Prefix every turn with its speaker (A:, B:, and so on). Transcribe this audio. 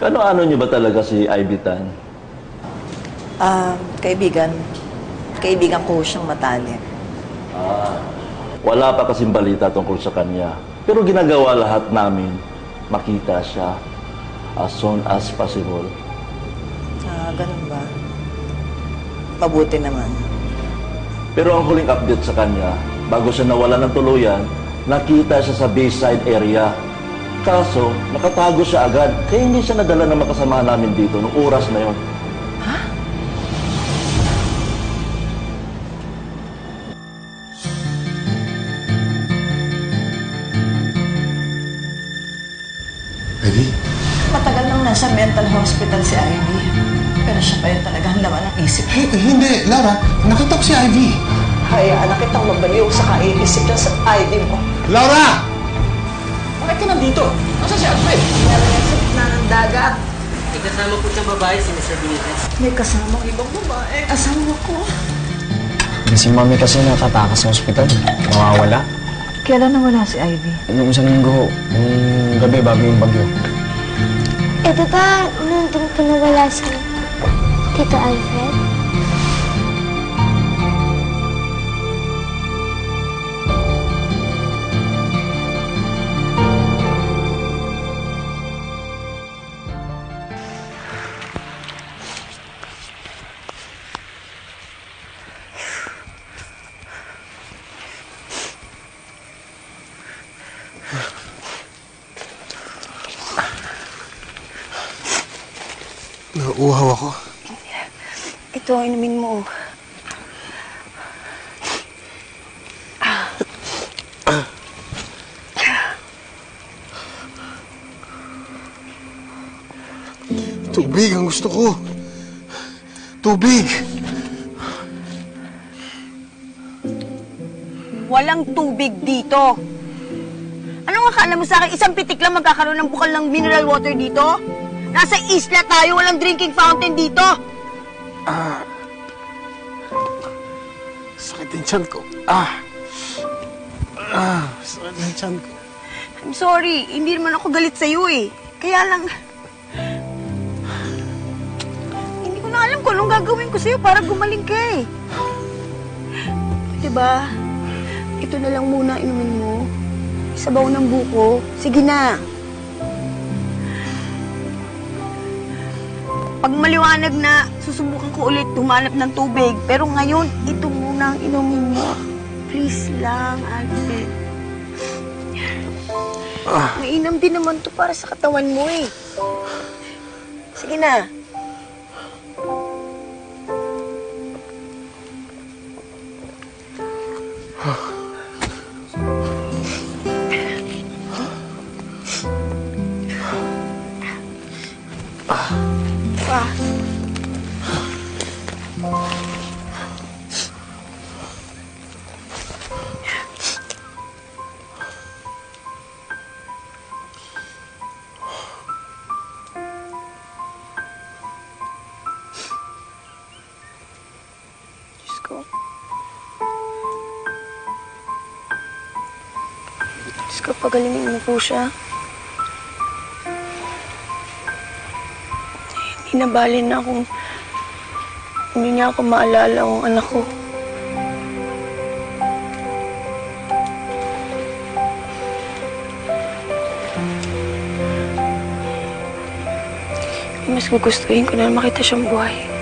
A: Kano-ano niyo ba talaga si Ivy Tan?
B: Kaibigan. Kaibigan ko siyang matalik.
A: Wala pa kasing balita tungkol sa kanya. Pero ginagawa lahat namin makita siya as soon as possible.
B: Ganun ba? Mabuti naman.
A: Pero ang huling update sa kanya, bago siya nawala ng tuluyan, nakita siya sa Bayside area. Kaso, nakatago siya agad, kaya hindi siya nadala ng makasama namin dito noong oras na yon.
B: Ha?
C: Ivy?
B: Matagal nang nasa mental hospital si Ivy. Pero siya pa yun talaga ang laman ng isip.
C: Hindi, Laura. Nakita ko si Ivy.
B: Hayaan na kitang mabaliw sa kaiisip niya sa Ivy mo.
C: Laura! Bakit ka nandito? Nasaan si Alfred?
B: Narisip na ng dagat.
D: May kasama po siyang babae, si Mr. Benitez.
B: May kasama ibang babae. Asawa ko.
E: Si Mami kasi nakatakas sa ospital. Nawawala.
B: Kailan nawala si Ivy?
E: Yung isang linggo, yung gabi bago yung bagyo.
F: Ito ba nandun pa nawala si Tito Alfred?
C: Nauuhaw ako.
F: Ito, inumin mo.
C: Tubig ang gusto ko. Tubig!
G: Walang tubig dito. Anong akala mo sa akin? Isang pitik lang magkakaroon ng bukal ng mineral water dito? Nasa isla tayo, walang drinking fountain dito.
C: Sakit yung tiyan ko. Sakit yung tiyan ko.
G: I'm sorry, hindi naman ako galit sa'yo eh. Kaya lang, hindi ko na alam kung anong gagawin ko sa'yo para gumaling ka eh. Diba? Ito na lang muna inumin mo. Sabaw ng buko. Sige na. Pag maliwanag na, susubukan ko ulit humanap ng tubig. Pero ngayon, ito muna ang inumin mo. Please lang, Alfred. Mainam din naman to para sa katawan mo eh. Sige na. Diyos ko, pagalingin mo po siya. Hindi na bali na kung hindi niya ako maalala ang anak ko. Mas gugustuhin ko na makita siyang buhay.